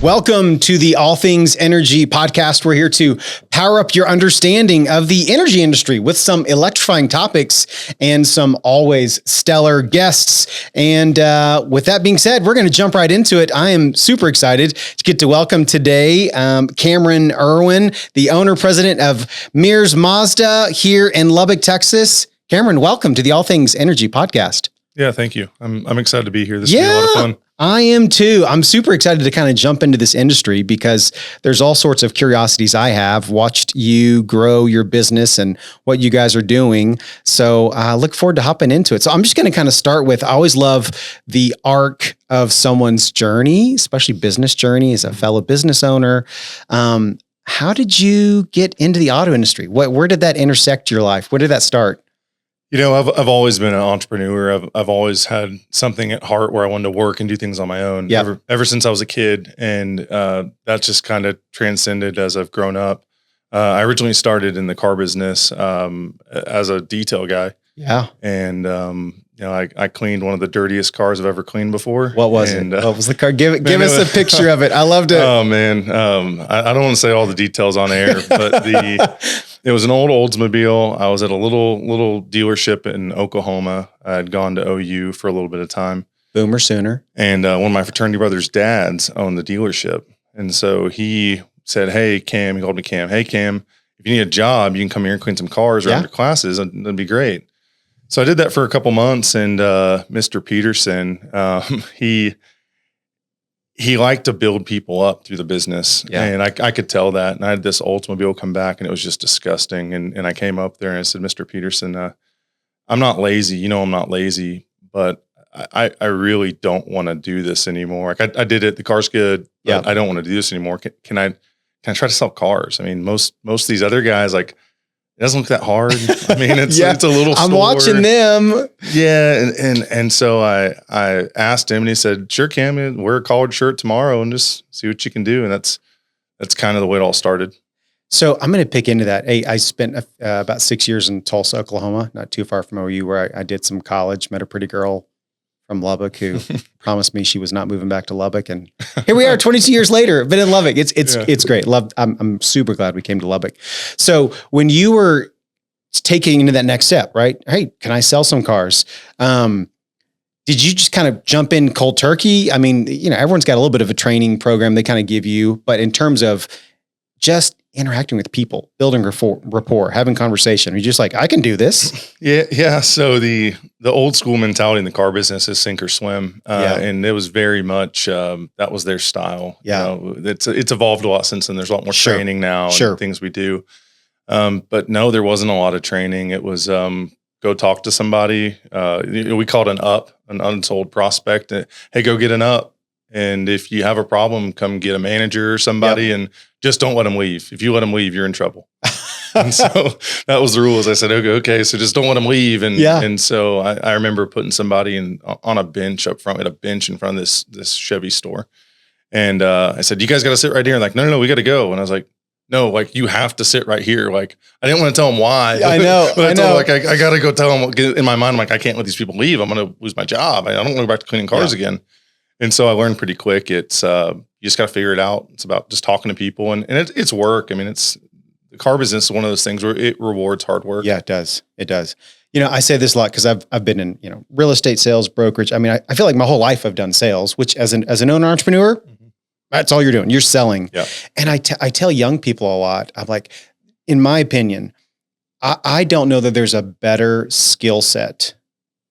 Welcome to the All Things Energy podcast. We're here to power up your understanding of the energy industry with some electrifying topics and some always stellar guests. And with that being said, we're going to jump right into it. I am super excited to get to welcome today Cameron Irwin, the owner president of Mears Mazda here in Lubbock, Texas. Cameron, welcome to the All Things Energy podcast. Yeah, thank you. I'm excited to be here. This will be a lot of fun. I am too. I'm super excited to kind of jump into this industry because there's all sorts of curiosities I have. Watched you grow your business and what you guys are doing. So I look forward to hopping into it. So I'm just going to kind of start with, I always love the arc of someone's journey, especially business journey as a fellow business owner. How did you get into the auto industry? Where did that intersect your life? Where did that start? You know, I've always been an entrepreneur. I've always had something at heart where I wanted to work and do things on my own. Yep. Ever since I was a kid, and that just kind of transcended as I've grown up. I originally started in the car business as a detail guy. Yeah, and I cleaned one of the dirtiest cars I've ever cleaned before. What was it? What was the car? Give us a picture of it. I loved it. Oh man, I don't want to say all the details on air, but it was an old Oldsmobile. I was at a little dealership in Oklahoma. I had gone to OU for a little bit of time. Boomer Sooner. And one of my fraternity brothers' dads owned the dealership. And so he said, "Hey, Cam," he called me Cam. "Hey, Cam, if you need a job, you can come here and clean some cars around your classes. That'd be great." So I did that for a couple months, and Mr. Peterson, he liked to build people up through the business. Yeah. And I could tell that. And I had this Oldsmobile come back and it was just disgusting. And I came up there and I said, "Mr. Peterson, I'm not lazy. You know, I'm not lazy, but I really don't want to do this anymore. Like I did it. The car's good. Yeah. I don't want to do this anymore. Can I try to sell cars? I mean, most of these other guys, like, it doesn't look that hard. I mean, it's it's a little store. I'm watching them. Yeah. And so I asked him and he said, "Sure, Cam, wear a collared shirt tomorrow and just see what you can do." And that's kind of the way it all started. So I'm going to pick into that. I spent about 6 years in Tulsa, Oklahoma, not too far from OU, where I did some college, met a pretty girl from Lubbock who promised me she was not moving back to Lubbock. And here we are 22 years later, been in Lubbock. It's great. I'm super glad we came to Lubbock. So when you were taking into that next step, right? Hey, can I sell some cars? Did you just kind of jump in cold turkey? I mean, you know, everyone's got a little bit of a training program they kind of give you, but in terms of just interacting with people, building rapport, having conversation, you're just like, I can do this. Yeah. So the old school mentality in the car business is sink or swim. And it was very much, that was their style. Yeah. You know, it's evolved a lot since then. There's a lot more training now and things we do. But no, there wasn't a lot of training. It was, go talk to somebody. We called an unsold prospect. Hey, go get an up. And if you have a problem, come get a manager or somebody and just don't let them leave. If you let them leave, you're in trouble. And so that was the rules. I said, okay, so just don't let them leave. And so I remember putting somebody on a bench up front, at a bench in front of this Chevy store. And I said, "You guys got to sit right here." And like, no, we got to go. And I was like, "No, like you have to sit right here." Like I didn't want to tell them why. I know. But I told them, like, I got to go tell them in my mind. I'm like, I can't let these people leave. I'm going to lose my job. I don't want to go back to cleaning cars again. And so I learned pretty quick. It's you just got to figure it out. It's about just talking to people, and it's work. I mean, the car business is one of those things where it rewards hard work. Yeah, it does. It does. You know, I say this a lot because I've been in, you know, real estate sales, brokerage. I mean, I feel like my whole life I've done sales, which as an owner entrepreneur, that's all you're doing. You're selling. Yeah. And I tell young people a lot. I'm like, in my opinion, I don't know that there's a better skill set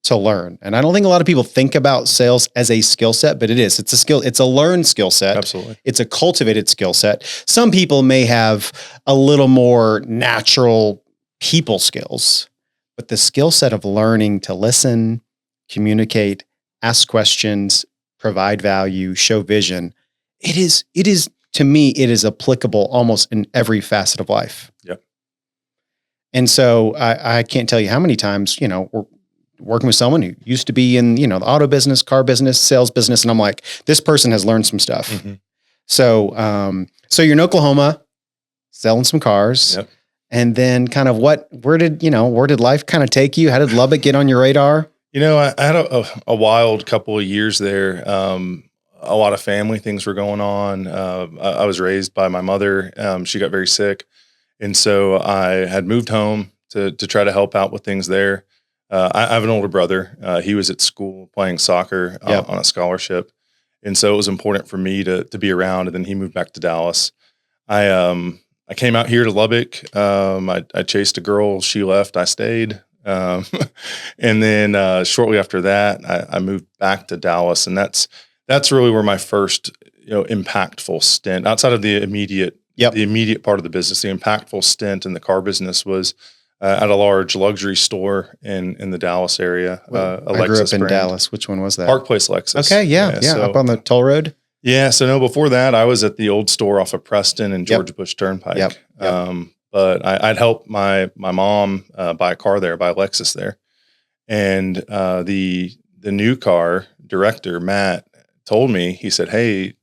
to learn. And I don't think a lot of people think about sales as a skill set, but it is. It's a skill. It's a learned skill set. Absolutely. It's a cultivated skill set. Some people may have a little more natural people skills, but the skill set of learning to listen, communicate, ask questions, provide value, show vision, it is to me, it is applicable almost in every facet of life. Yep. And so I can't tell you how many times, you know, we're working with someone who used to be in, you know, the auto business, car business, sales business. And I'm like, this person has learned some stuff. Mm-hmm. So, so you're in Oklahoma selling some cars. Yep. And then kind of where did life kind of take you? How did Lubbock get on your radar? You know, I had a wild couple of years there. a lot of family things were going on. I was raised by my mother. She got very sick. And so I had moved home to try to help out with things there. I have an older brother. He was at school playing soccer on a scholarship. And so it was important for me to be around. And then he moved back to Dallas. I came out here to Lubbock. I chased a girl. She left. I stayed. And then shortly after that, I moved back to Dallas. And that's really where my first, impactful stint outside of the immediate part of the business, the impactful stint in the car business was at a large luxury store in the Dallas area. I grew up in Dallas. Which one was that? Park Place Lexus. Okay, yeah. So, up on the toll road. Yeah. So no, before that, I was at the old store off of Preston and Georgia Bush Turnpike. But I'd helped my mom buy a car there, buy a Lexus there, and the new car director Matt told me, he said, "Hey,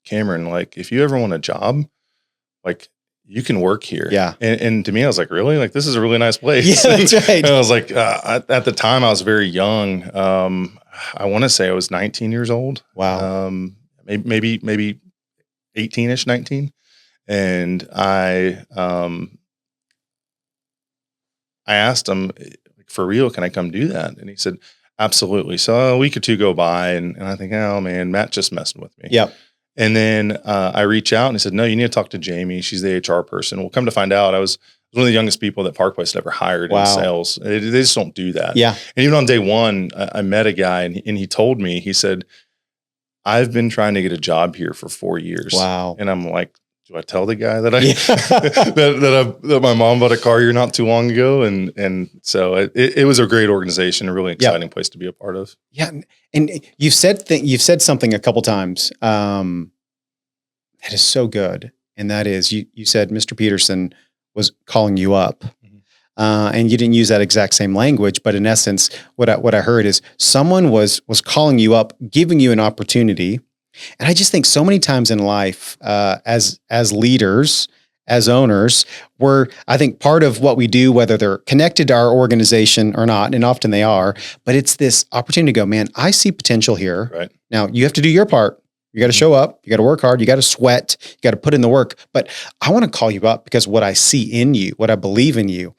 Cameron, like if you ever want a job, like you can work here." Yeah. And to me, I was like, really? Like, this is a really nice place. Yeah, that's right. And I was like, at the time I was very young. I want to say I was 19 years old. Wow. Maybe 18ish, 19. And I asked him, for real, can I come do that? And he said, absolutely. So a week or two go by and I think, oh man, Matt just messing with me. Yeah. And then I reach out and he said, no, you need to talk to Jamie. She's the HR person. Well, come to find out, I was one of the youngest people that Park Place had ever hired in sales. They just don't do that. Yeah. And even on day one, I met a guy and he told me, he said, I've been trying to get a job here for 4 years. Wow. And I'm like, do I tell the guy that that my mom bought a car here not too long ago? And so it was a great organization, a really exciting place to be a part of. Yeah. And you've said something a couple times that is so good. And that is you said Mr. Peterson was calling you up. And you didn't use that exact same language, but in essence, what I heard is someone was calling you up, giving you an opportunity. And I just think so many times in life, as leaders, as owners, I think part of what we do, whether they're connected to our organization or not, and often they are, but it's this opportunity to go, man, I see potential here. Right. Now you have to do your part. You got to show up, you got to work hard, you got to sweat, you got to put in the work, but I want to call you up because what I see in you, what I believe in you.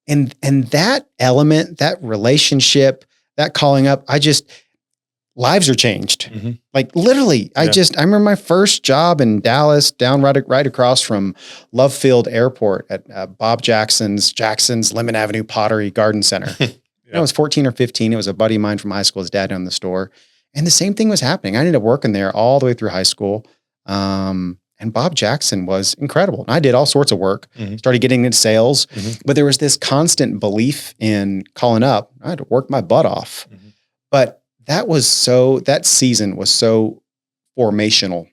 And that element, that relationship, that calling up, lives are changed. Mm-hmm. Like literally, I remember my first job in Dallas, down right across from Love Field Airport at Bob Jackson's Lemon Avenue Pottery Garden Center. I was 14 or 15. It was a buddy of mine from high school. His dad owned the store. And the same thing was happening. I ended up working there all the way through high school. And Bob Jackson was incredible. And I did all sorts of work, started getting into sales, but there was this constant belief in calling up. I had to work my butt off. But that season was so formational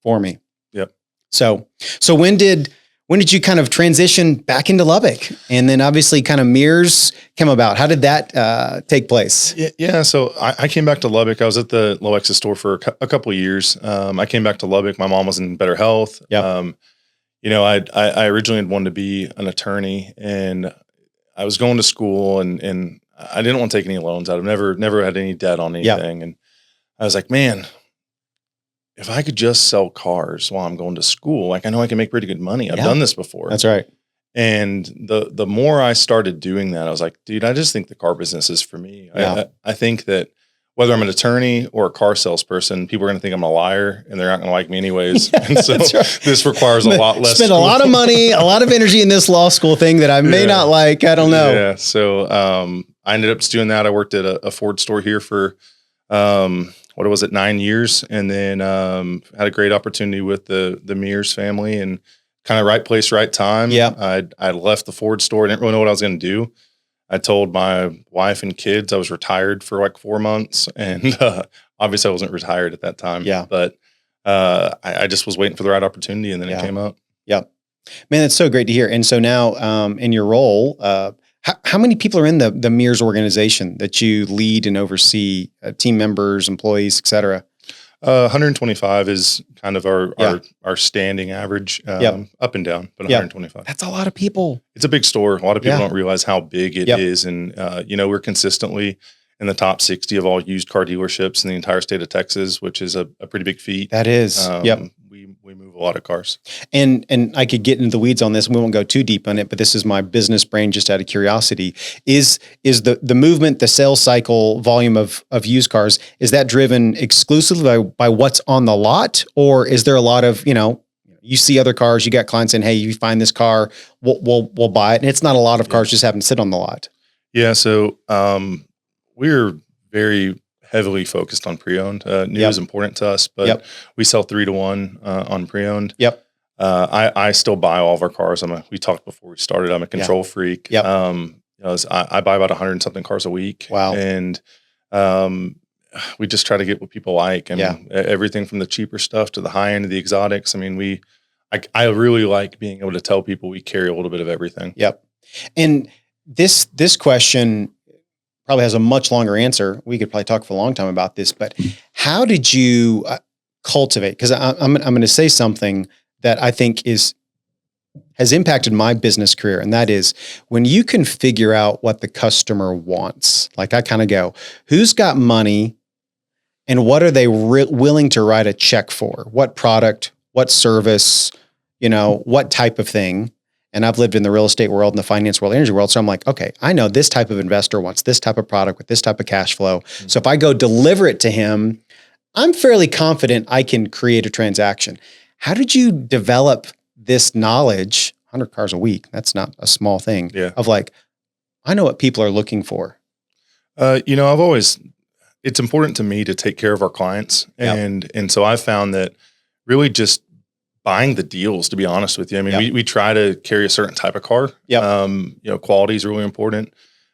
for me. Yep. So when did you kind of transition back into Lubbock? And then obviously kind of Mears came about. How did that take place? Yeah. So I came back to Lubbock. I was at the Lexus store for a couple of years. I came back to Lubbock. My mom was in better health. Yep. I originally had wanted to be an attorney and I was going to school and I didn't want to take any loans out. I've never had any debt on anything. Yep. And I was like, man, if I could just sell cars while I'm going to school, like I know I can make pretty good money. I've done this before. That's right. And the more I started doing that, I was like, dude, I just think the car business is for me. Yeah. I think that whether I'm an attorney or a car salesperson, people are going to think I'm a liar and they're not going to like me anyways. Yeah, and so this requires a lot less. Spend a lot of money, a lot of energy in this law school thing that I may not like. I don't know. Yeah. So I ended up just doing that. I worked at a Ford store here for 9 years, and then had a great opportunity with the Mears family, and kind of right place, right time. Yeah, I left the Ford store. I didn't really know what I was going to do. I told my wife and kids I was retired for like 4 months, and obviously I wasn't retired at that time. Yeah, but I just was waiting for the right opportunity, and then it came up. Yeah, man, that's so great to hear. And so now, in your role, how many people are in the Mears organization that you lead and oversee, team members, employees, et cetera? 125 is kind of our standing average, up and down, but 125. That's a lot of people. It's a big store. A lot of people don't realize how big it is. And, we're consistently in the top 60 of all used car dealerships in the entire state of Texas, which is a pretty big feat. That is. Yep. We move a lot of cars. And I could get into the weeds on this. We won't go too deep on it, but this is my business brain just out of curiosity. Is the movement, the sales cycle volume of used cars, is that driven exclusively by what's on the lot? Or is there a lot of, you see other cars, you got clients saying, hey, you find this car, we'll buy it. And it's not a lot of cars just happen to sit on the lot. Yeah. So we're very heavily focused on pre-owned. New is important to us, but we sell 3-to-1 on pre-owned. Yep. I still buy all of our cars. We talked before we started. I'm a control freak. Yep. I buy about 100 and something cars a week. Wow. And we just try to get what people like. Everything from the cheaper stuff to the high end of the exotics. I really like being able to tell people we carry a little bit of everything. Yep. And this question probably has a much longer answer. We could probably talk for a long time about this, but how did you cultivate? Because I'm going to say something that I think has impacted my business career, and that is when you can figure out what the customer wants. Like I kind of go, who's got money, and what are they willing to write a check for? What product? What service? What type of thing? And I've lived in the real estate world and the finance world, energy world. So I'm like, okay, I know this type of investor wants this type of product with this type of cash flow. Mm-hmm. So if I go deliver it to him, I'm fairly confident I can create a transaction. How did you develop this knowledge? 100 cars a week. That's not a small thing. Yeah. Of like, I know what people are looking for. It's important to me to take care of our clients. And so I found that really just buying the deals, to be honest with you. We try to carry a certain type of car. Quality is really important.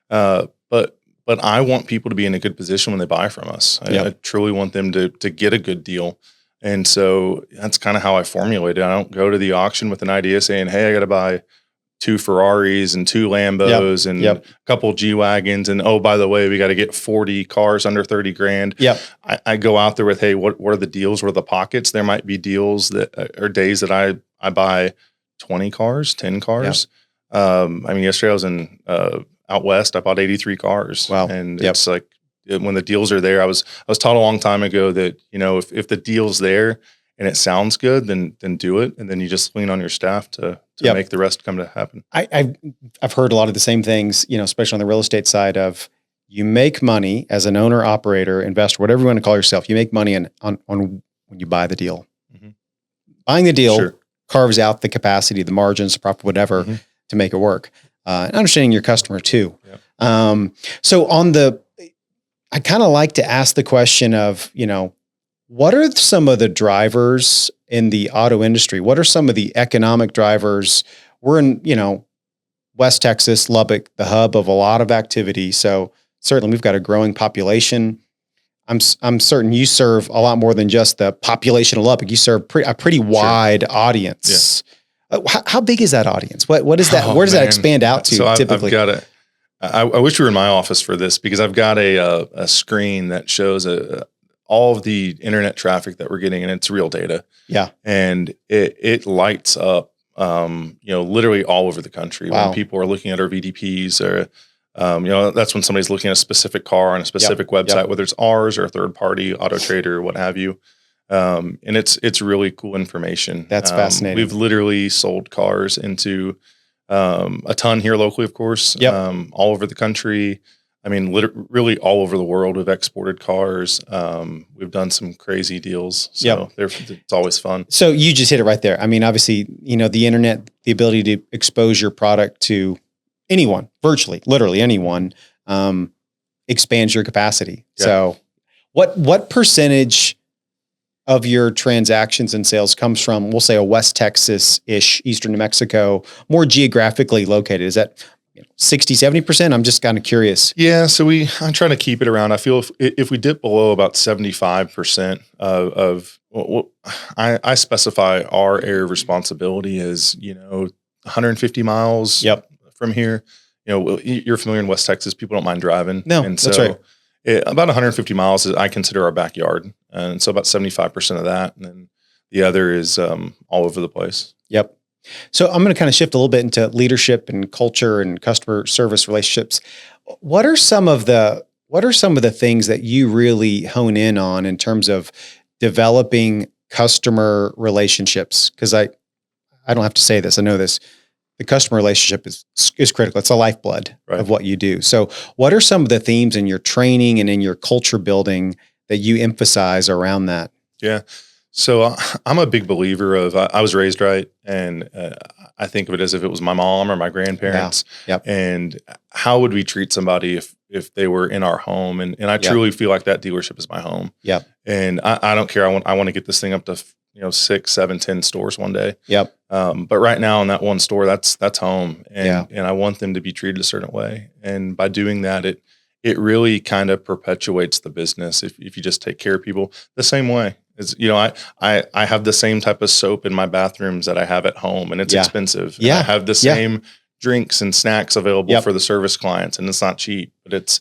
But I want people to be in a good position when they buy from us. I truly want them to get a good deal. And so that's kind of how I formulate it. I don't go to the auction with an idea saying, hey, I got to buy 2 Ferraris and 2 Lambos and a couple G-Wagons. And, oh, by the way, we got to get 40 cars under 30 grand. Yep. I go out there with, hey, what are the deals? What are the pockets? There might be deals that are days that I buy 20 cars, 10 cars. Yesterday I was in out west. I bought 83 cars. Wow. And it's like when the deals are there, I was taught a long time ago that, if the deal's there and it sounds good, then do it. And then you just lean on your staff to make the rest come to happen. I've heard a lot of the same things, especially on the real estate side of you make money as an owner, operator, investor, whatever you want to call yourself. You make money on when you buy the deal. Mm-hmm. Buying the deal carves out the capacity, the margins, the profit, whatever, to make it work. And understanding your customer too. Yep. So I kind of like to ask the question of, what are some of the drivers in the auto industry? What are some of the economic drivers? We're in, West Texas, Lubbock, the hub of a lot of activity. So certainly we've got a growing population. I'm certain you serve a lot more than just the population of Lubbock. You serve a pretty wide audience. Yeah. How big is that audience? What is that? Where does that expand out to typically? I wish we were in my office for this because I've got a screen that shows all of the internet traffic that we're getting, and it's real data. Yeah. And it lights up, literally all over the country. Wow. When people are looking at our VDPs or, that's when somebody's looking at a specific car on a specific website, whether it's ours or a third party, Auto Trader, what have you. And it's really cool information. That's fascinating. We've literally sold cars into a ton here locally, of course, all over the country. Really all over the world. We've exported cars. We've done some crazy deals. So it's always fun. So you just hit it right there. Obviously, the internet, the ability to expose your product to anyone, virtually, literally anyone, expands your capacity. Yeah. So what percentage of your transactions and sales comes from, we'll say, a West Texas-ish, Eastern New Mexico, more geographically located? Is that 60, 70%? I'm just kind of curious. Yeah. So I'm trying to keep it around. I feel if we dip below about 75% I specify our area of responsibility as, 150 miles from here. You're familiar in West Texas. People don't mind driving. No, and that's right. About 150 miles is I consider our backyard. And so about 75% of that. And then the other is all over the place. Yep. So I'm going to kind of shift a little bit into leadership and culture and customer service relationships. What are some of the what are some of the things that you really hone in on in terms of developing customer relationships? Because I don't have to say this. I know this. The customer relationship is critical. It's the lifeblood of what you do. So what are some of the themes in your training and in your culture building that you emphasize around that? Yeah. So I'm a big believer of, I was raised right. And I think of it as if it was my mom or my grandparents. Yeah. Yep. And how would we treat somebody if they were in our home? And I truly feel like that dealership is my home. Yeah. And I don't care. I want to get this thing up to 6, 7, 10 stores one day. Yep. But right now in that one store, that's home. And I want them to be treated a certain way. And by doing that, it really kind of perpetuates the business. If you just take care of people the same way. It's, I have the same type of soap in my bathrooms that I have at home, and it's expensive. Yeah. And I have the same drinks and snacks available for the service clients, and it's not cheap, but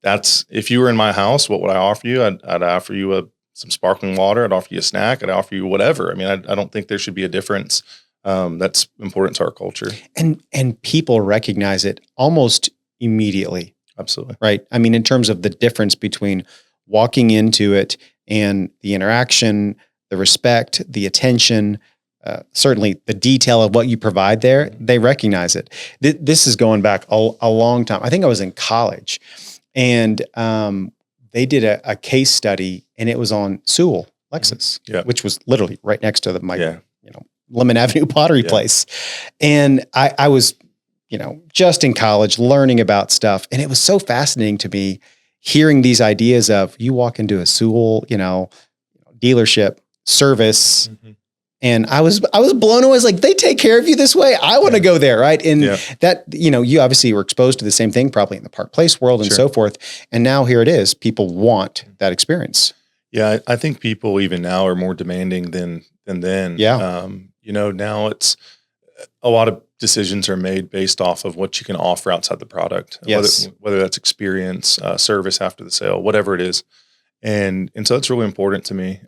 that's if you were in my house, what would I offer you? I'd offer you some sparkling water. I'd offer you a snack. I'd offer you whatever. I mean, I don't think there should be a difference. That's important to our culture. And people recognize it almost immediately. Absolutely. Right. I mean, in terms of the difference between walking into it and the interaction, the respect, the attention, certainly the detail of what you provide there, they recognize it. This is going back a long time. I think I was in college, and they did a case study, and it was on Sewell, Lexus, which was literally right next to my Lemon Avenue pottery place. And I was, just in college learning about stuff. And it was so fascinating to me hearing these ideas of you walk into a Sewell, dealership service. Mm-hmm. And I was blown away. I was like, they take care of you this way. I want to go there. Right. And that, you obviously were exposed to the same thing probably in the Park Place world and so forth. And now here it is. People want that experience. Yeah. I think people even now are more demanding than then. Yeah. Now it's a lot of decisions are made based off of what you can offer outside the product. Yes. Whether that's experience, service after the sale, whatever it is. And so it's really important to me.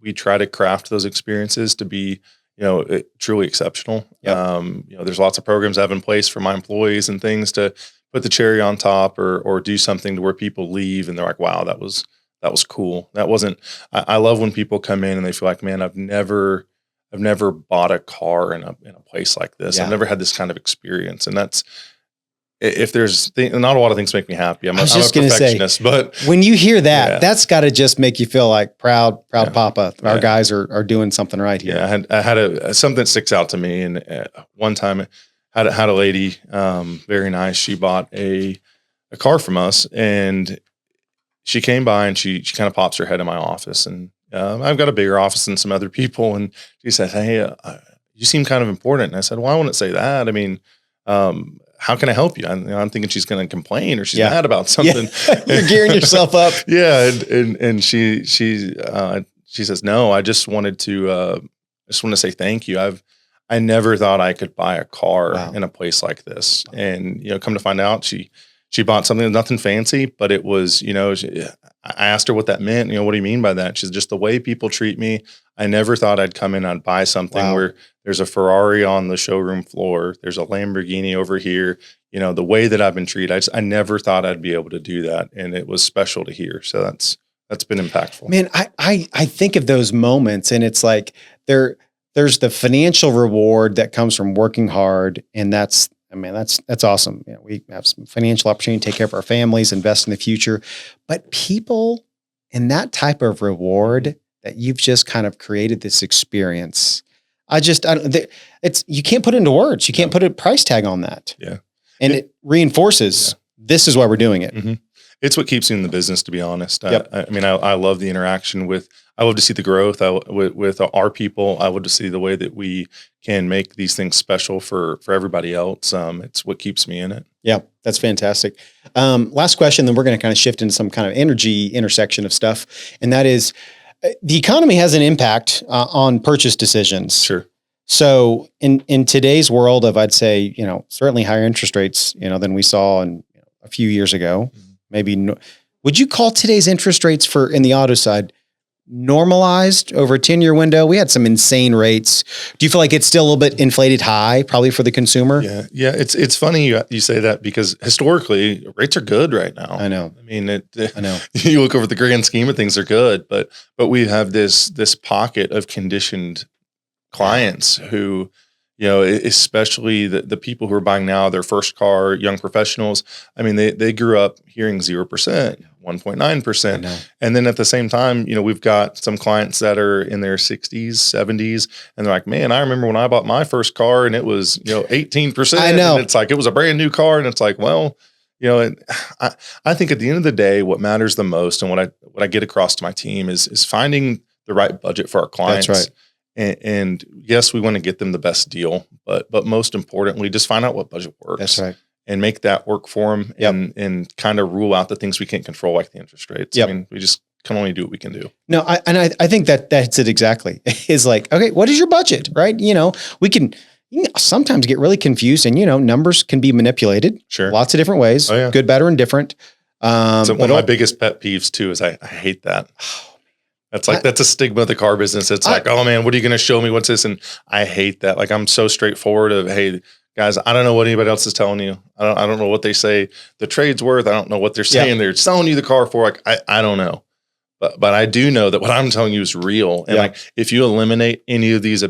We try to craft those experiences to be, truly exceptional. Yep. There's lots of programs I have in place for my employees and things to put the cherry on top or do something to where people leave and they're like, wow, that was cool. That wasn't, I love when people come in and they feel like, man, I've never bought a car in a place like this. I've never had this kind of experience. And that's, if there's not a lot of things make me happy. I'm a perfectionist, but when you hear that, that's got to just make you feel like proud papa. Our guys are doing something right here. Yeah. I had something that sticks out to me. And one time had a lady, very nice. She bought a car from us, and she came by and she kind of pops her head in my office, and I've got a bigger office than some other people. And she said, hey, you seem kind of important. And I said, well, I wouldn't say that. I mean, how can I help you? I'm thinking she's going to complain or she's mad about something. Yeah. You're gearing yourself up. And she says, no, I just wanted to say thank you. I never thought I could buy a car in a place like this. And, come to find out, she bought something, nothing fancy, but it was, I asked her what that meant. What do you mean by that? She's just the way people treat me. I never thought I'd come in and buy something where there's a Ferrari on the showroom floor. There's a Lamborghini over here. The way that I've been treated, I never thought I'd be able to do that. And it was special to hear. So that's been impactful. Man, I think of those moments, and it's like there's the financial reward that comes from working hard. And that's awesome. We have some financial opportunity to take care of our families, invest in the future, but people and that type of reward that you've just kind of created this experience. You can't put it into words. You can't put a price tag on that. Yeah. And it reinforces this is why we're doing it. Mm-hmm. It's what keeps me in the business, to be honest. Yep. I love the interaction I love to see the growth with our people. I love to see the way that we can make these things special for everybody else. It's what keeps me in it. Yeah, that's fantastic. Last question, then we're going to kind of shift into some kind of energy intersection of stuff. And that is, the economy has an impact on purchase decisions. Sure. So in today's world of, I'd say, certainly higher interest rates, than we saw in a few years ago, maybe would you call today's interest rates in the auto side normalized over a 10-year window? We had some insane rates. Do you feel like it's still a little bit inflated high, probably for the consumer? Yeah. It's funny you say that, because historically rates are good right now. I know. I mean, I know. You look over the grand scheme of things, they're good, but we have this pocket of conditioned clients who, especially the people who are buying now their first car, young professionals. I mean, they grew up hearing 0%, 1.9%. And then at the same time, we've got some clients that are in their 60s, 70s, and they're like, man, I remember when I bought my first car and it was, 18%. I know. And it's like, it was a brand new car. And it's like, well, I think at the end of the day, what matters the most and what I get across to my team is finding the right budget for our clients. That's right. And yes, we want to get them the best deal, but most importantly, just find out what budget works. That's right. And make that work for them, and kind of rule out the things we can't control, like the interest rates. I mean, we just can only do what we can do. No, I think that's it exactly. Is like, okay, what is your budget, right? We can sometimes get really confused, and numbers can be manipulated. Sure, lots of different ways, good, better, and different. So one of my biggest pet peeves too is I hate that. That's a stigma of the car business. It's like, oh man, what are you going to show me? What's this? And I hate that. Like, I'm so straightforward of, hey guys, I don't know what anybody else is telling you. I don't know what they say the trade's worth. I don't know what they're saying they're selling you the car for. Like, I don't know. But I do know that what I'm telling you is real. And like, if you eliminate any of these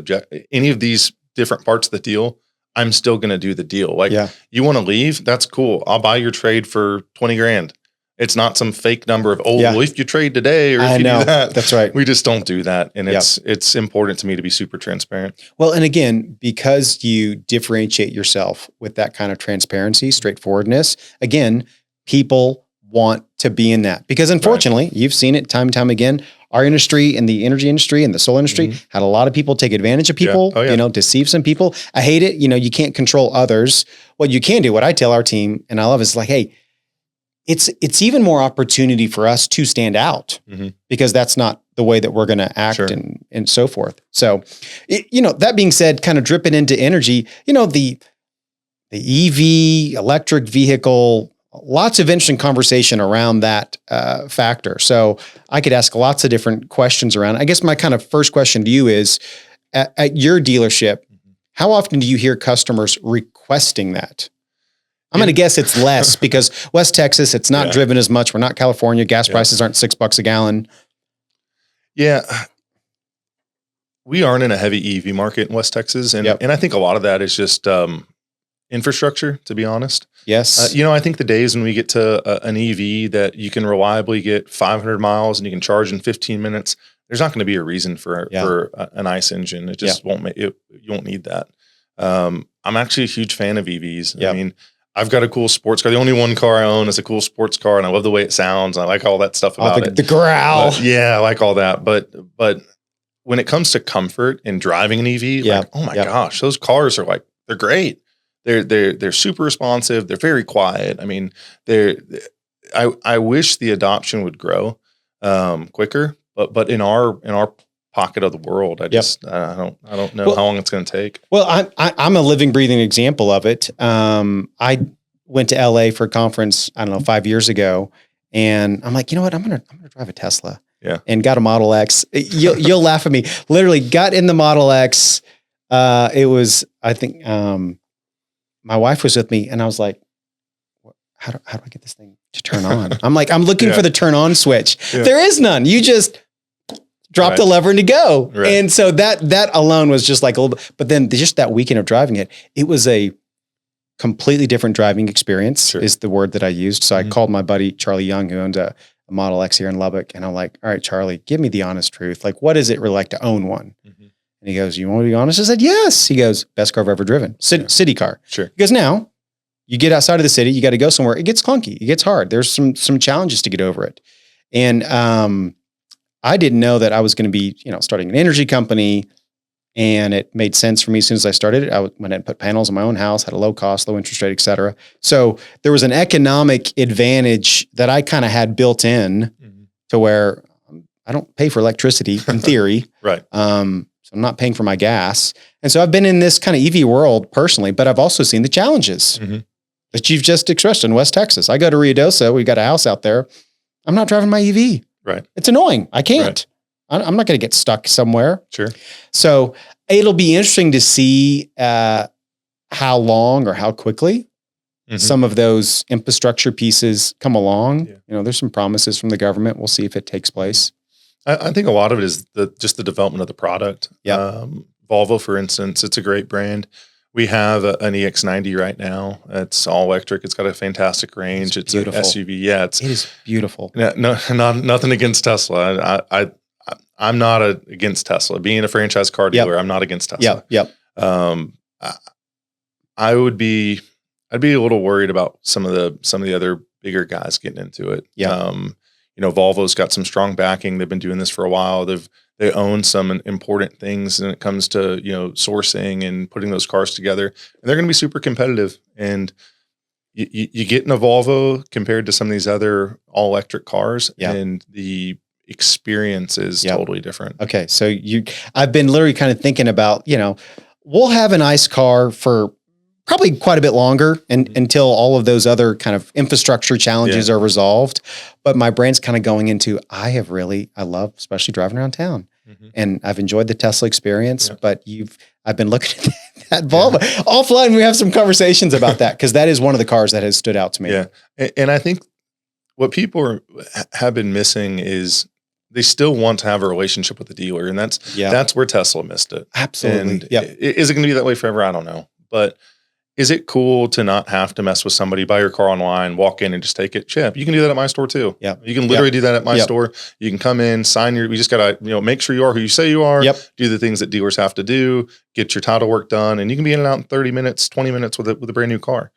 different parts of the deal, I'm still going to do the deal. Like, you want to leave? That's cool. I'll buy your trade for 20 grand. It's not some fake number of, well, if you trade today or if you do that. That's right. We just don't do that. And it's important to me to be super transparent. Well, and again, because you differentiate yourself with that kind of transparency, straightforwardness, again, people want to be in that. Because unfortunately, you've seen it time and time again, our industry and the energy industry and the solar industry had a lot of people take advantage of people, deceive some people. I hate it. You can't control others. What you can do, what I tell our team, and I love, is like, hey, it's even more opportunity for us to stand out because that's not the way that we're going to act and so forth. So, that being said, kind of dripping into energy, the EV, electric vehicle, lots of interesting conversation around that factor. So I could ask lots of different questions around it. I guess my kind of first question to you is, at your dealership, how often do you hear customers requesting that? I'm going to guess it's less because West Texas, it's not driven as much. We're not California. Gas prices aren't $6 a gallon. Yeah. We aren't in a heavy EV market in West Texas. And I think a lot of that is just infrastructure, to be honest. Yes. I think the days when we get to an EV that you can reliably get 500 miles and you can charge in 15 minutes, there's not going to be a reason for an ICE engine. It just won't make it. You won't need that. I'm actually a huge fan of EVs. I mean, I've got a cool sports car. The only one car I own is a cool sports car, and I love the way it sounds. I like all that stuff about it. The growl. I like all that. But when it comes to comfort and driving an EV, like, oh my gosh, those cars are they're great. They're super responsive. They're very quiet. I mean, I wish the adoption would grow quicker, but in our pocket of the world, I don't know how long it's going to take. Well, I'm a living, breathing example of it. I went to LA for a conference, 5 years ago, and I'm like, you know what? I'm gonna drive a Tesla. Yeah. And got a Model X. You'll laugh at me. Literally got in the Model X. It was, I think, my wife was with me, and I was like, how do I get this thing to turn on? I'm looking for the turn on switch. Yeah. There is none. You just drop the lever and you go. Right. And so that alone was just like a little bit, but then just that weekend of driving it was a completely different driving experience is the word that I used. So I called my buddy, Charlie Young, who owns a Model X here in Lubbock. And I'm like, all right, Charlie, give me the honest truth. Like, what is it really like to own one? And he goes, you want to be honest? I said, yes. He goes, best car I've ever driven. City car. Sure. He goes, now you get outside of the city, you got to go somewhere. It gets clunky. It gets hard. There's some challenges to get over it. And, I didn't know that I was going to be, starting an energy company, and it made sense for me as soon as I started it. I went and put panels on my own house, had a low cost, low interest rate, et cetera. So there was an economic advantage that I kind of had built in to where I don't pay for electricity in theory. Right. So I'm not paying for my gas. And so I've been in this kind of EV world personally, but I've also seen the challenges that you've just expressed in West Texas. I go to Ruidoso. We got a house out there. I'm not driving my EV. Right. It's annoying. I can't. I'm not going to get stuck somewhere. Sure. So it'll be interesting to see how long or how quickly some of those infrastructure pieces come along. Yeah. There's some promises from the government. We'll see if it takes place. I think a lot of it is just the development of the product. Yeah. Volvo, for instance, it's a great brand. We have an EX90 right now. It's all electric. It's got a fantastic range. It's an SUV. Yeah, it is beautiful. Nothing against Tesla. I'm not against Tesla. Being a franchise car dealer, I'm not against Tesla. Yep. I'd be a little worried about some of the other bigger guys getting into it. Yeah. Volvo's got some strong backing. They've been doing this for a while. They own some important things when it comes to sourcing and putting those cars together. And they're going to be super competitive. And you get in a Volvo compared to some of these other all electric cars, and the experience is totally different. Okay, so I've been literally kind of thinking about we'll have an ICE car for probably quite a bit longer until all of those other kind of infrastructure challenges are resolved. But my brain's kind of going into, I love especially driving around town. And I've enjoyed the Tesla experience, but I've been looking at that Volvo. Offline, we have some conversations about that because that is one of the cars that has stood out to me. Yeah. And I think what people have been missing is they still want to have a relationship with the dealer. And that's where Tesla missed it. Absolutely. Is it going to be that way forever? I don't know. But is it cool to not have to mess with somebody, buy your car online, walk in and just take it? Yeah, you can do that at my store too. Yeah. You can literally do that at my store. You can come in, we just got to, make sure you are who you say you are, do the things that dealers have to do, get your title work done, and you can be in and out in 30 minutes, 20 minutes with a brand new car.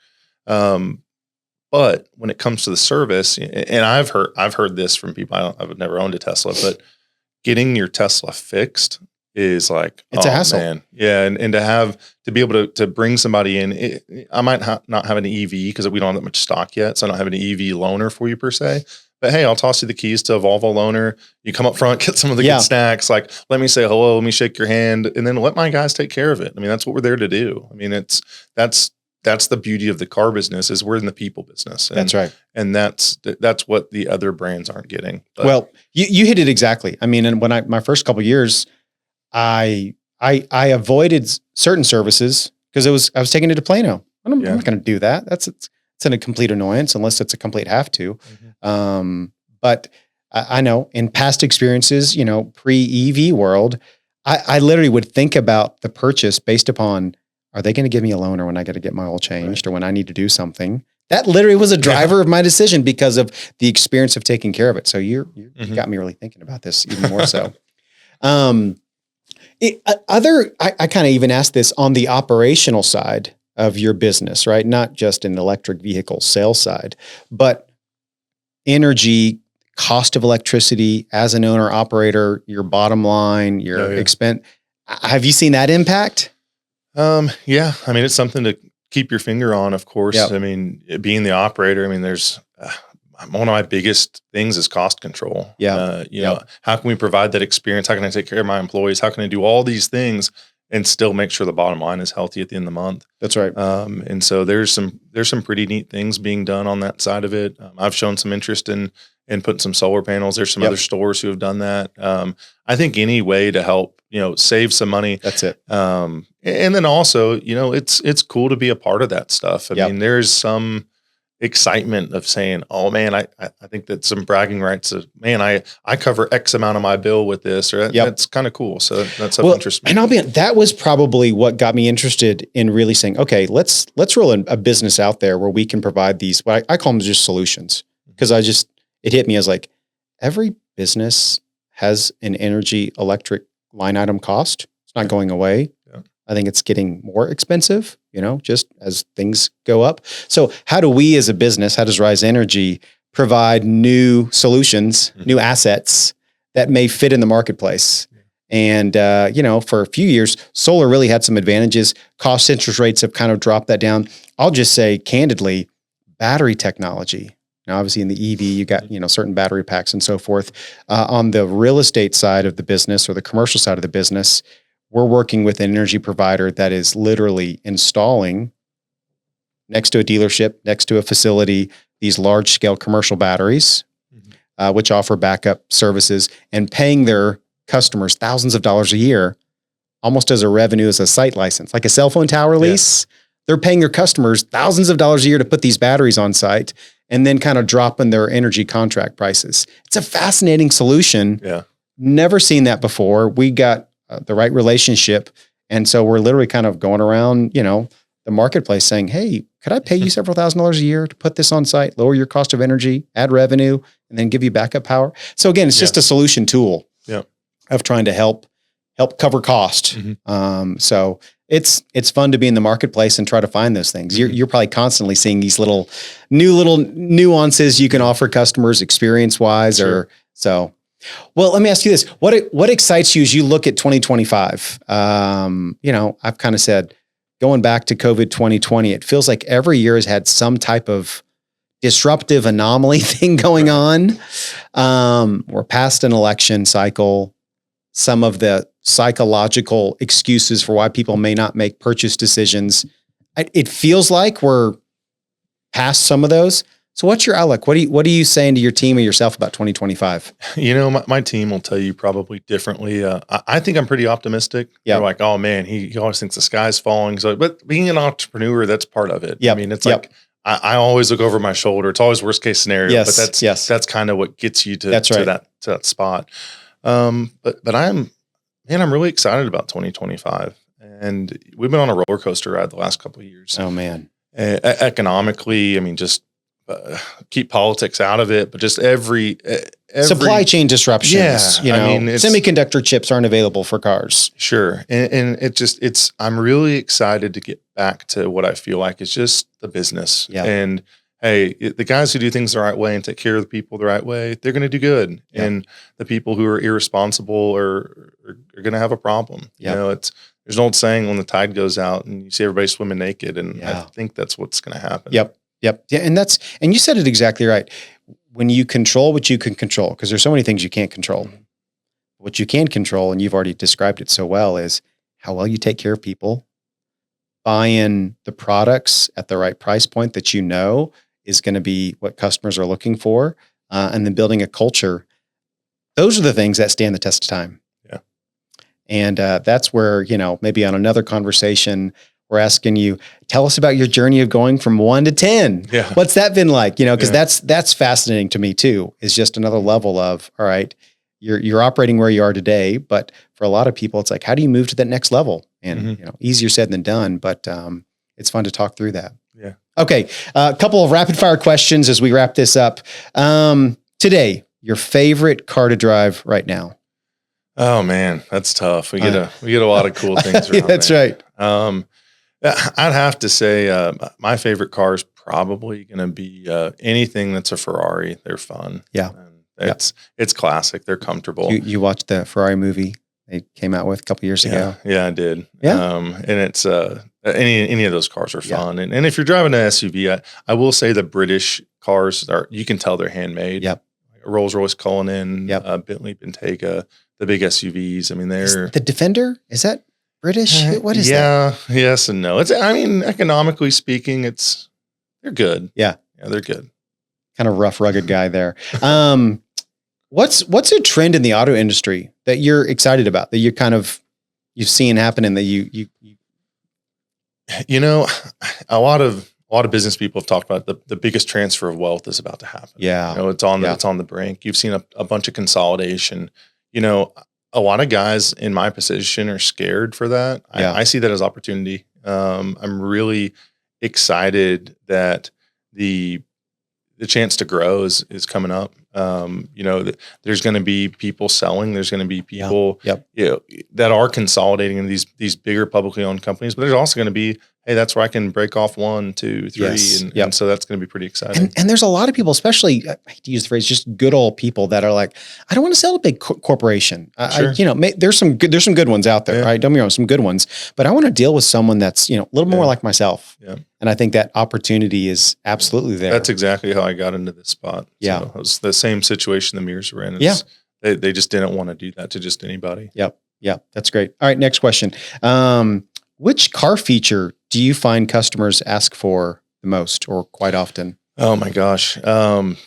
But when it comes to the service, and I've heard this from people, I've never owned a Tesla, but getting your Tesla fixed is like, it's a hassle. Man. Yeah. And to be able to bring somebody in, I might not have an EV because we don't have that much stock yet. So I don't have an EV loaner for you per se, but hey, I'll toss you the keys to a Volvo loaner. You come up front, get some of the good snacks. Like, let me say hello, let me shake your hand, and then let my guys take care of it. I mean, that's what we're there to do. I mean, that's the beauty of the car business is we're in the people business. And, that's right. And that's what the other brands aren't getting. But. Well, you hit it exactly. I mean, and when my first couple of years, I avoided certain services because I was taking it to Plano. I'm not going to do that. It's a complete annoyance unless it's a complete have to. But I know in past experiences, pre-EV world, I literally would think about the purchase based upon, are they going to give me a loaner when I got to get my oil changed or when I need to do something? That literally was a driver of my decision because of the experience of taking care of it. So you got me really thinking about this even more so. I kind of even asked this on the operational side of your business, right? Not just in the electric vehicle sales side, but energy, cost of electricity as an owner operator, your bottom line, your expense. Have you seen that impact? Yeah. I mean, it's something to keep your finger on, of course. I mean, being the operator, I mean, there's one of my biggest things is cost control. How can we provide that experience? How can I take care of my employees? How can I do all these things and still make sure the bottom line is healthy at the end of the month? That's right. And so there's some pretty neat things being done on that side of it. I've shown some interest in putting some solar panels. There's some other stores who have done that. I think any way to help, save some money. That's it. And then also, it's cool to be a part of that stuff. I mean, there's some excitement of saying, oh man, I think that some bragging rights of, man, I cover X amount of my bill with this, or that's kind of cool. So that's something interesting. And I'll be, that was probably what got me interested in really saying, okay, let's roll a business out there where we can provide these, what I call them just solutions. Cause it hit me as like every business has an energy electric line item cost. It's not going away. I think it's getting more expensive, just as things go up. So how do we as a business, how does Rise Energy provide new solutions, new assets that may fit in the marketplace? And, for a few years, solar really had some advantages. Cost interest rates have kind of dropped that down. I'll just say candidly, battery technology. Now, obviously in the EV, you got, certain battery packs and so forth. On the real estate side of the business or the commercial side of the business, we're working with an energy provider that is literally installing next to a dealership, next to a facility, these large scale commercial batteries, which offer backup services and paying their customers thousands of dollars a year, almost as a revenue as a site license, like a cell phone tower lease. Yeah. They're paying their customers thousands of dollars a year to put these batteries on site and then kind of dropping their energy contract prices. It's a fascinating solution. Yeah. Never seen that before. We got the right relationship. And so we're literally kind of going around, the marketplace saying, hey, could I pay you several $1,000s a year to put this on site, lower your cost of energy, add revenue, and then give you backup power? So again, it's just a solution tool of trying to help cover cost. Mm-hmm. So it's fun to be in the marketplace and try to find those things. Mm-hmm. You're probably constantly seeing these little nuances you can offer customers experience-wise. Sure. Well, let me ask you this. What excites you as you look at 2025? I've kind of said, going back to COVID 2020, it feels like every year has had some type of disruptive anomaly thing going on. We're past an election cycle. Some of the psychological excuses for why people may not make purchase decisions. It feels like we're past some of those. So what's your outlook? What are you saying to your team or yourself about 2025? My team will tell you probably differently. I think I'm pretty optimistic. Yeah. They're like, oh man, he always thinks the sky's falling. So, but being an entrepreneur, that's part of it. Yeah. I mean, it's like, I always look over my shoulder. It's always worst case scenario, but that's kind of what gets you to that spot. But I'm really excited about 2025, and we've been on a roller coaster ride the last couple of years. Oh man. Economically, I mean, just keep politics out of it, but just every supply chain disruptions. Semiconductor chips aren't available for cars. Sure. And I'm really excited to get back to what I feel like is just the business. Yeah. And hey, the guys who do things the right way and take care of the people the right way, they're going to do good. Yeah. And the people who are irresponsible are going to have a problem. Yeah. There's an old saying, when the tide goes out and you see everybody swimming naked. And I think that's what's going to happen. Yep. Yeah. And you said it exactly right. When you control what you can control, because there's so many things you can't control. What you can control, and you've already described it so well, is how well you take care of people, buy in the products at the right price point that is going to be what customers are looking for, and then building a culture. Those are the things that stand the test of time. Yeah. And that's where, maybe on another conversation, we're asking you, tell us about your journey of going from 1 to 10. Yeah. What's that been like? Because that's fascinating to me too, is just another level of, all right, you're operating where you are today, but for a lot of people, it's like, how do you move to that next level? And, easier said than done, but it's fun to talk through that. Yeah. Okay. A couple of rapid fire questions as we wrap this up. Today, your favorite car to drive right now? Oh man, that's tough. We get a lot of cool things around That's there. Right. I'd have to say my favorite car is probably going to be anything that's a Ferrari. They're fun. Yeah. It's classic. They're comfortable. You watched the Ferrari movie they came out with a couple years ago? Yeah, I did. Yeah. And it's any of those cars are fun. Yeah. And if you're driving an SUV, I will say the British cars you can tell they're handmade. Yep. Rolls-Royce Cullinan, Bentley Bentayga, the big SUVs. I mean, the Defender, is that British? What is that? Yeah, yes and no. Economically speaking, they're good. Yeah. Yeah, they're good. Kind of rough, rugged guy there. What's a trend in the auto industry that you're excited about, that you've seen happen, and that you a lot of business people have talked about the biggest transfer of wealth is about to happen. Yeah. It's on the brink. You've seen a bunch of consolidation. A lot of guys in my position are scared for that. Yeah. I see that as opportunity. I'm really excited that the chance to grow is coming up. There's going to be people selling. There's going to be people that are consolidating in these bigger publicly owned companies. But there's also going to be, hey, that's where I can break off 1, 2, 3. Yes. And so that's going to be pretty exciting. And there's a lot of people, especially, I hate to use the phrase, just good old people that are like, I don't want to sell a big corporation. Sure. There's some good ones out there, right? Don't get me wrong, some good ones, but I want to deal with someone that's, a little more like myself. Yeah. And I think that opportunity is absolutely there. That's exactly how I got into this spot. Yeah. So it was the same situation the Mears were in. They just didn't want to do that to just anybody. Yep. Yeah. That's great. All right. Next question. Which car feature do you find customers ask for the most, or quite often? Oh my gosh.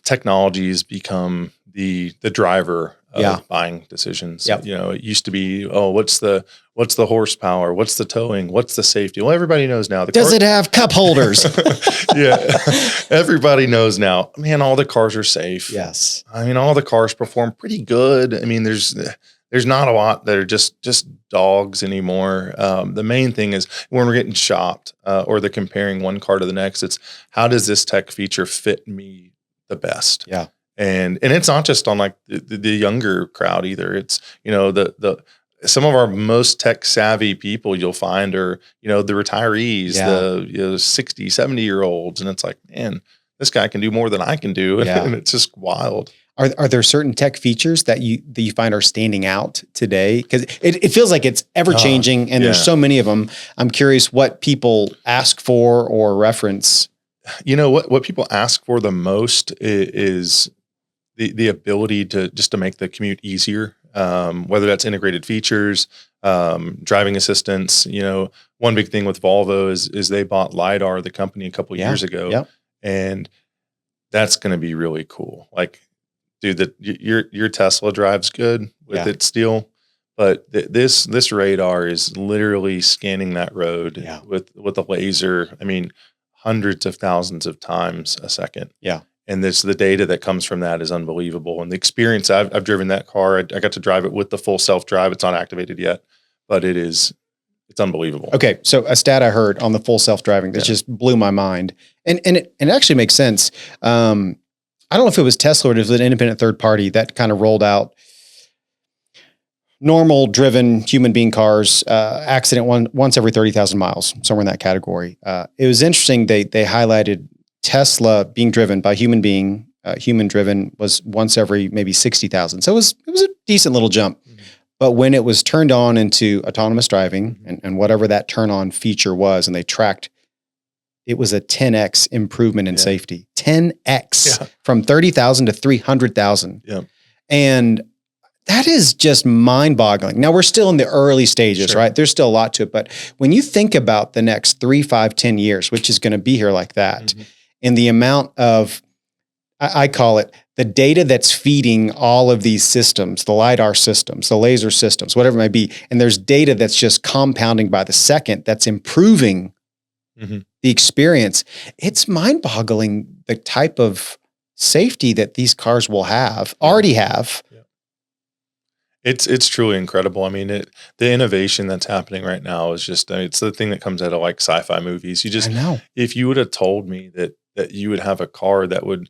Technology has become the driver of buying decisions. Yep. It used to be, what's the horsepower? What's the towing? What's the safety? Well, everybody knows now. Does it have cup holders? Yeah. Everybody knows now, man, all the cars are safe. Yes. I mean, all the cars perform pretty good. I mean, there's not a lot that are just dogs anymore. The main thing is when we're getting shopped or they're comparing one car to the next, it's how does this tech feature fit me the best? Yeah. And it's not just on like the younger crowd either. It's, some of our most tech savvy people you'll find are, the retirees, the 60, 70-year-olds. And it's like, man, this guy can do more than I can do. And it's just wild. Are there certain tech features that you find are standing out today? Because it feels like it's ever changing and there's so many of them. I'm curious what people ask for or reference. What people ask for the most is the ability to make the commute easier, whether that's integrated features, driving assistance. One big thing with Volvo is they bought LiDAR, the company, a couple of years ago, and that's going to be really cool. Like, dude, your Tesla drives good with its steel, but this radar is literally scanning that road with a laser. I mean, hundreds of thousands of times a second. Yeah. And the data that comes from that is unbelievable. And the experience, I've driven that car. I got to drive it with the full self-drive. It's not activated yet, but it's unbelievable. Okay. So a stat I heard on the full self-driving that just blew my mind. And it actually makes sense. I don't know if it was Tesla or it was an independent third party that kind of rolled out normal driven human being cars, accident once every 30,000 miles, somewhere in that category. It was interesting. They highlighted Tesla being driven by human driven was once every maybe 60,000. So it was a decent little jump. Mm-hmm. But when it was turned on into autonomous driving and whatever that turn on feature was, and they tracked, it was a 10x improvement in safety. 10x from 30,000 to 300,000. Yeah. And that is just mind boggling. Now we're still in the early stages, right? There's still a lot to it. But when you think about the next 3, 5, 10 years, which is going to be here like that, and the amount of, I call it the data that's feeding all of these systems, the LiDAR systems, the laser systems, whatever it might be. And there's data that's just compounding by the second that's improving the experience. It's mind boggling the type of safety that these cars will already have. Yeah. It's truly incredible. I mean, the innovation that's happening right now is just, it's the thing that comes out of like sci-fi movies. I know. If you would have told me that you would have a car that would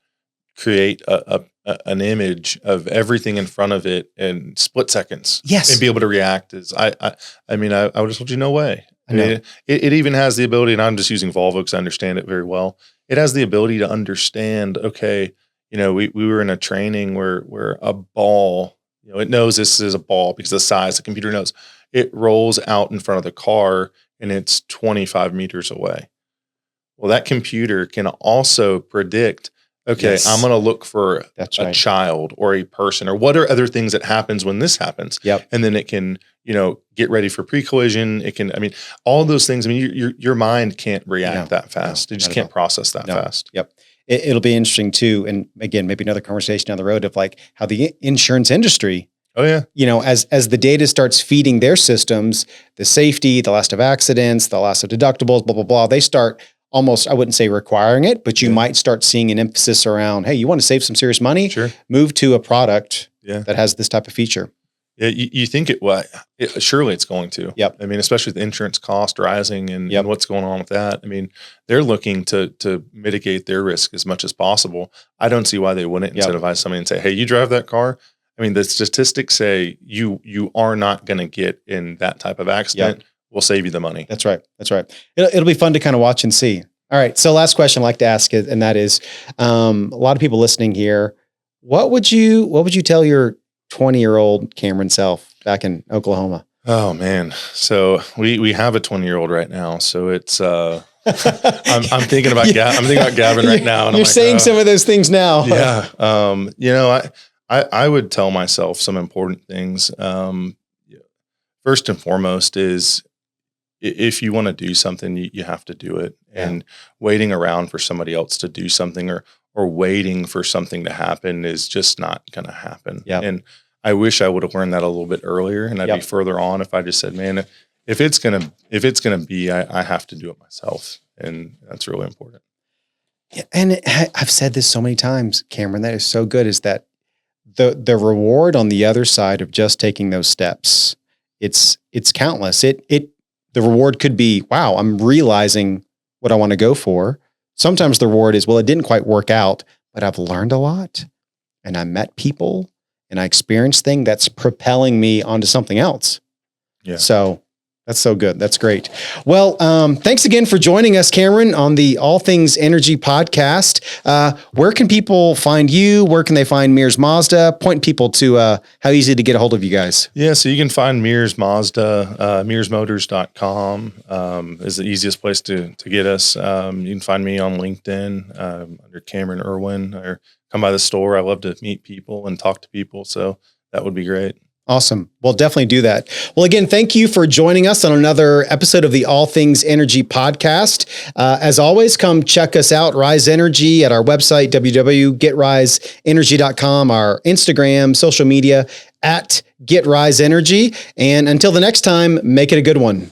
create an image of everything in front of it in split seconds, and be able to react, I would have told you no way. I mean, it even has the ability, and I'm just using Volvo because I understand it very well. It has the ability to understand, okay, we were in a training where a ball, it knows this is a ball because of the size, the computer knows. It rolls out in front of the car and it's 25 meters away. Well, that computer can also predict, okay, I'm going to look for a child or a person, or what are other things that happens when this happens. Yep. And then it can, get ready for pre-collision. It can, all those things. Your mind can't react that fast. It just can't process that fast. Yep. It'll be interesting too. And again, maybe another conversation down the road of like how the insurance industry, as the data starts feeding their systems, the safety, the loss of accidents, the loss of deductibles, blah, blah, blah, they start almost, I wouldn't say requiring it, but you might start seeing an emphasis around, hey, you want to save some serious money? Sure. Move to a product that has this type of feature. Yeah, you think surely it's going to. Yep. Especially with the insurance cost rising and what's going on with that. They're looking to mitigate their risk as much as possible. I don't see why they wouldn't incentivize somebody and say, hey, you drive that car. The statistics say you are not going to get in that type of accident. Yep. We'll save you the money. That's right. It'll be fun to kind of watch and see. All right. So last question I'd like to ask, and that is, a lot of people listening here, what would you tell your 20-year-old Cameron self back in Oklahoma? Oh man. So we have a 20-year-old right now. So it's, I'm thinking about Gavin right now. And you're saying some of those things now. Yeah. I would tell myself some important things. First and foremost is, if you want to do something, you have to do it. Yeah. And waiting around for somebody else to do something or waiting for something to happen is just not going to happen. Yeah. And I wish I would have learned that a little bit earlier, and I'd be further on if I just said, man, if it's gonna be, I have to do it myself, and that's really important. Yeah, and I've said this so many times, Cameron. That is so good. Is that the reward on the other side of just taking those steps? It's countless. The reward could be, wow, I'm realizing what I want to go for. Sometimes the reward is, well, it didn't quite work out, but I've learned a lot, and I met people, and I experienced things that's propelling me onto something else. Yeah. So that's so good. That's great. Well, thanks again for joining us, Cameron, on the All Things Energy podcast. Where can people find you? Where can they find Mears Mazda? Point people to how easy to get a hold of you guys. Yeah, so you can find Mears Mazda, mearsmotors.com is the easiest place to get us. You can find me on LinkedIn under Cameron Irwin, or come by the store. I love to meet people and talk to people, so that would be great. Awesome. Well, definitely do that. Well, again, thank you for joining us on another episode of the All Things Energy podcast. As always, come check us out, Rise Energy, at our website, www.getriseenergy.com, our Instagram, social media, @GetRiseEnergy. And until the next time, make it a good one.